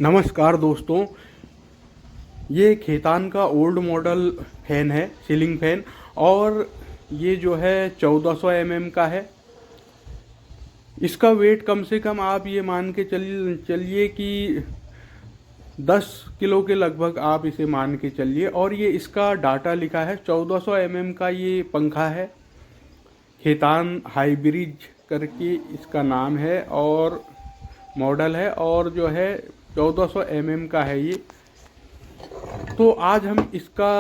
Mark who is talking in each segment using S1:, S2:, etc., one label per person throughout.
S1: नमस्कार दोस्तों, ये खेतान का ओल्ड मॉडल फ़ैन है, सीलिंग फ़ैन। और ये जो है 1400 mm का है। इसका वेट कम से कम आप ये मान के चलिए कि 10 किलो के लगभग आप इसे मान के चलिए। और ये इसका डाटा लिखा है, 1400 mm का ये पंखा है। खेतान हाइब्रिड करके इसका नाम है और मॉडल है, और जो है 1400 mm का है ये। तो आज हम इसका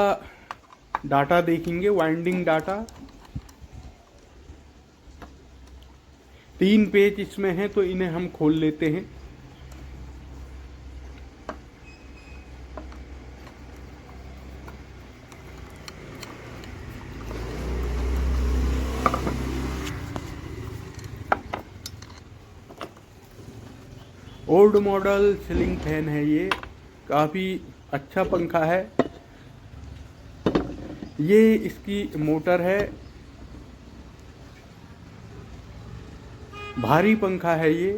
S1: डाटा देखेंगे, वाइंडिंग डाटा। 3 पेज इसमें हैं, तो इन्हें हम खोल लेते हैं। ओल्ड मॉडल सीलिंग फैन है ये, काफ़ी अच्छा पंखा है। ये इसकी मोटर है, भारी पंखा है ये।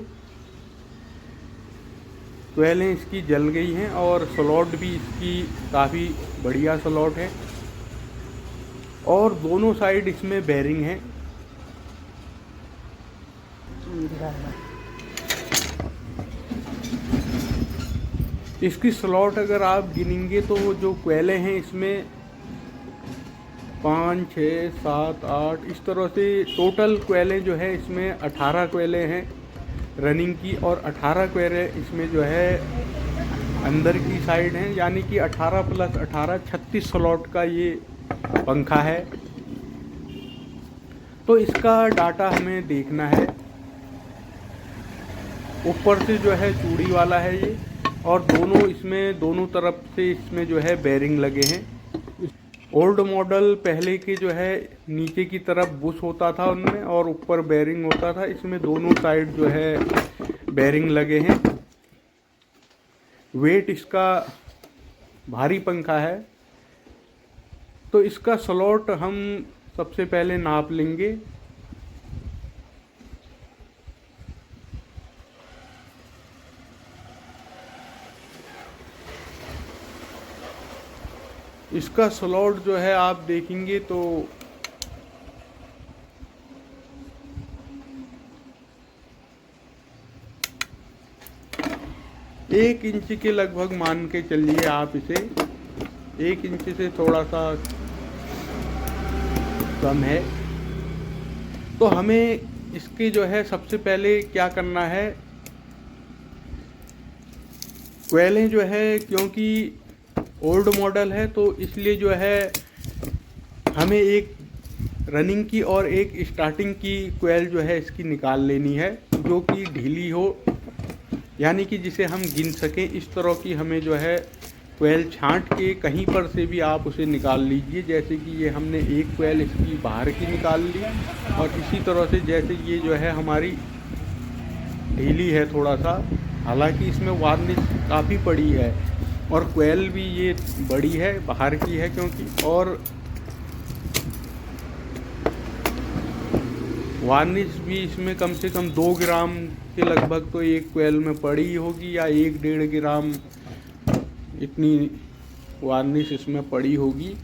S1: कोयलें इसकी जल गई हैं और स्लॉट भी इसकी काफ़ी बढ़िया स्लॉट है। और दोनों साइड इसमें बेरिंग है। इसकी स्लॉट अगर आप गिनेंगे तो जो कोयले हैं इसमें 5, 6, 7, 8 इस तरह से टोटल कोयले जो है इसमें 18 कोयले हैं रनिंग की, और 18 कोयले इसमें जो है अंदर की साइड हैं, यानी कि 18 + 18 36 स्लॉट का ये पंखा है। तो इसका डाटा हमें देखना है। ऊपर से जो है चूड़ी वाला है ये, और दोनों तरफ से इसमें जो है बेरिंग लगे हैं। ओल्ड मॉडल पहले के जो है नीचे की तरफ बुश होता था उनमें, और ऊपर बेरिंग होता था। इसमें दोनों साइड जो है बेरिंग लगे हैं। वेट इसका भारी पंखा है। तो इसका स्लॉट हम सबसे पहले नाप लेंगे। इसका स्लॉट जो है आप देखेंगे तो 1 इंच के लगभग मान के चलिए आप इसे। 1 इंच से थोड़ा सा कम है। तो हमें इसके जो है सबसे पहले क्या करना है, कोयलें जो है, क्योंकि ओल्ड मॉडल है तो इसलिए जो है हमें एक रनिंग की और एक स्टार्टिंग की कोयल जो है इसकी निकाल लेनी है, जो कि ढीली हो, यानी कि जिसे हम गिन सकें। इस तरह की हमें जो है कोयल छांट के कहीं पर से भी आप उसे निकाल लीजिए। जैसे कि ये हमने एक कोयल इसकी बाहर की निकाल ली, और इसी तरह से जैसे ये जो है हमारी ढीली है थोड़ा सा, हालांकि इसमें वार्निश काफ़ी पड़ी है, और कोयल भी ये बड़ी है, बाहर की है क्योंकि, और वार्निश भी इसमें कम से कम 2 ग्राम के लगभग तो एक कोयल में पड़ी होगी, या 1-1.5 ग्राम इतनी वार्निश इसमें पड़ी होगी।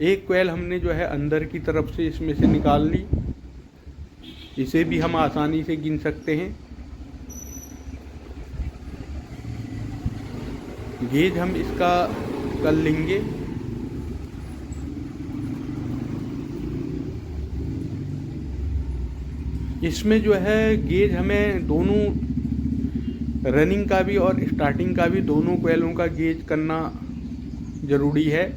S1: एक कोयल हमने जो है अंदर की तरफ से इसमें से निकाल ली। इसे भी हम आसानी से गिन सकते हैं। गेज हम इसका कर लेंगे। इसमें जो है गेज हमें दोनों रनिंग का भी और स्टार्टिंग का भी, दोनों कोयलों का गेज करना ज़रूरी है।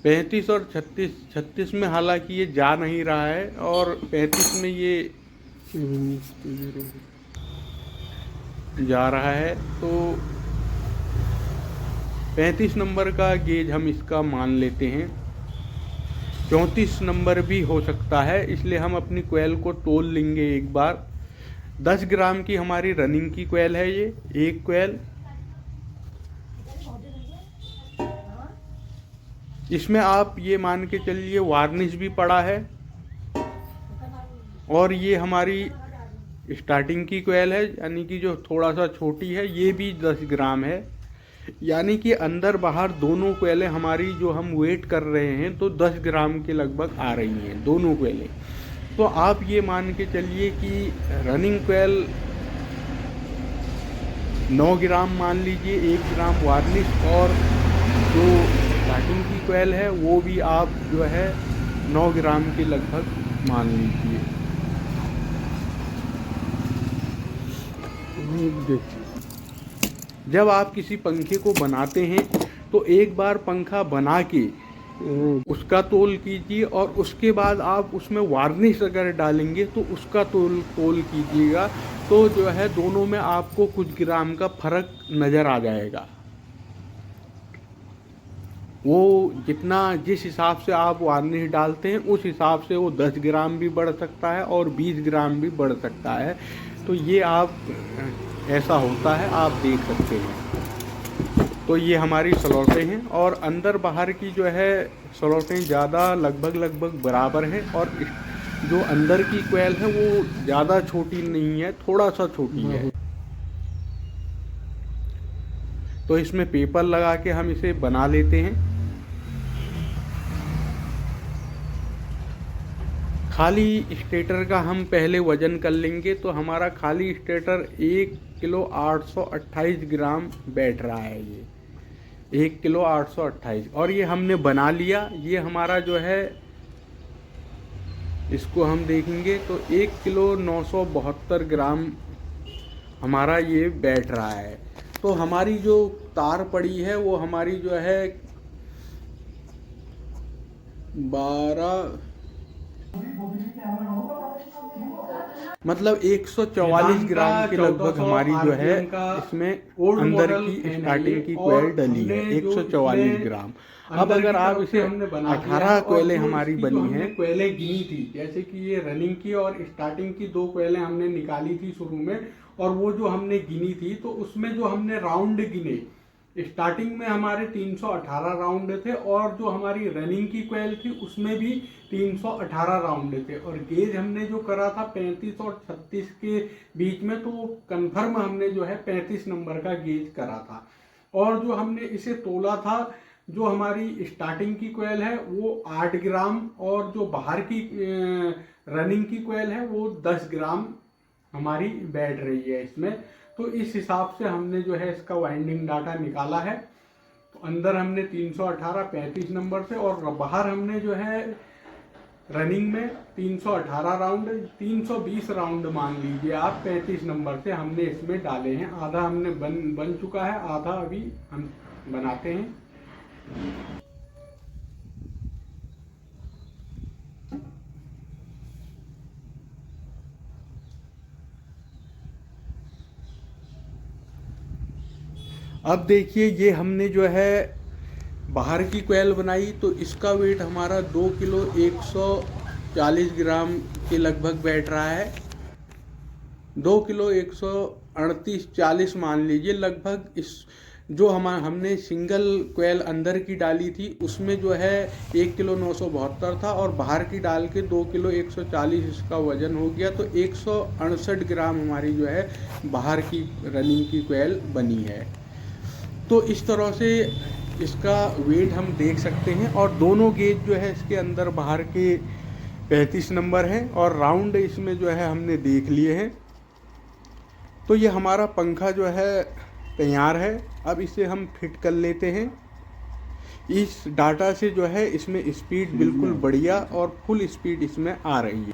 S1: पैंतीस और 36 में हालांकि ये जा नहीं रहा है, और 35 में ये जा रहा है। तो 35 नंबर का गेज हम इसका मान लेते हैं। 34 नंबर भी हो सकता है, इसलिए हम अपनी कोयल को तोल लेंगे एक बार। 10 ग्राम की हमारी रनिंग की कोयल है ये, एक कोयल। इसमें आप ये मान के चलिए वार्निश भी पड़ा है। और ये हमारी स्टार्टिंग की कोयल है, यानी कि जो थोड़ा सा छोटी है, ये भी 10 ग्राम है। यानी कि अंदर बाहर दोनों कोयलें हमारी जो हम वेट कर रहे हैं तो 10 ग्राम के लगभग आ रही हैं दोनों कोयलें। तो आप ये मान के चलिए कि रनिंग कोयल 9 ग्राम मान लीजिए, 1 ग्राम वार्निश, और जो स्टार्टिंग की कोयल है वो भी आप जो है 9 ग्राम के लगभग मान लीजिए। जब आप किसी पंखे को बनाते हैं तो एक बार पंखा बना के उसका तोल कीजिए, और उसके बाद आप उसमें वार्निश अगर डालेंगे तो उसका तोल कीजिएगा। तो जो है दोनों में आपको कुछ ग्राम का फर्क नज़र आ जाएगा। वो जितना जिस हिसाब से आप वार्निश डालते हैं उस हिसाब से वो 10 ग्राम भी बढ़ सकता है और 20 ग्राम भी बढ़ सकता है। तो ये आप ऐसा होता है, आप देख सकते हैं। तो ये हमारी स्लॉटें हैं, और अंदर बाहर की जो है स्लॉटें ज़्यादा लगभग बराबर हैं, और जो अंदर की कोयल है वो ज़्यादा छोटी नहीं है, थोड़ा सा छोटी है। तो इसमें पेपर लगा के हम इसे बना लेते हैं। खाली स्टेटर का हम पहले वजन कर लेंगे तो हमारा खाली स्टेटर 1 किलो 828 ग्राम बैठ रहा है। ये 1 किलो 828, और ये हमने बना लिया। ये हमारा जो है, इसको हम देखेंगे तो 1 किलो 972 ग्राम हमारा ये बैठ रहा है। तो हमारी जो तार पड़ी है वो हमारी जो है 12 मतलब 144 ग्राम के लगभग हमारी जो है इसमें अंदर की स्टार्टिंग की कोयल डली है, 144 ग्राम। अब अगर आप इसे 18 कोयलें हमारी बनी हैं, कोयलें गिनी थी, जैसे कि ये रनिंग की और स्टार्टिंग की 2 कोयलें हमने निकाली थी शुरू में, और वो जो हमने गिनी थी तो उसमें जो हमने राउंड गिने, स्टार्टिंग में हमारे 318 राउंड थे, और जो हमारी रनिंग की कोयल थी उसमें भी 318 राउंड थे, और गेज हमने जो करा था 35 और 36 के बीच में, तो कंफर्म हमने जो है 35 नंबर का गेज करा था। और जो हमने इसे तोला था, जो हमारी स्टार्टिंग की कोयल है वो 8 ग्राम, और जो बाहर की रनिंग की कोयल है वो 10 ग्राम हमारी बैठ रही है इसमें। तो इस हिसाब से हमने जो है इसका वाइंडिंग डाटा निकाला है। तो अंदर हमने 318 35 नंबर से, और बाहर हमने जो है रनिंग में 318 राउंड, 320 राउंड मान लीजिए आप 35 नंबर से हमने इसमें डाले हैं। आधा हमने बन चुका है, आधा अभी हम बनाते हैं। अब देखिए, ये हमने जो है बाहर की कोयल बनाई तो इसका वेट हमारा 2 किलो 140 ग्राम के लगभग बैठ रहा है। 2 किलो 138-40 मान लीजिए लगभग। इस जो हमने सिंगल कोयल अंदर की डाली थी उसमें जो है 1 किलो 972 था, और बाहर की डाल के 2 किलो 140 इसका वजन हो गया। तो 168 ग्राम हमारी जो है बाहर की रनिंग की कोयल बनी है। तो इस तरह से इसका वेट हम देख सकते हैं, और दोनों गेज जो है इसके अंदर बाहर के 35 नंबर हैं, और राउंड इसमें जो है हमने देख लिए हैं। तो ये हमारा पंखा जो है तैयार है। अब इसे हम फिट कर लेते हैं। इस डाटा से जो है इसमें स्पीड बिल्कुल बढ़िया और फुल स्पीड इसमें आ रही है।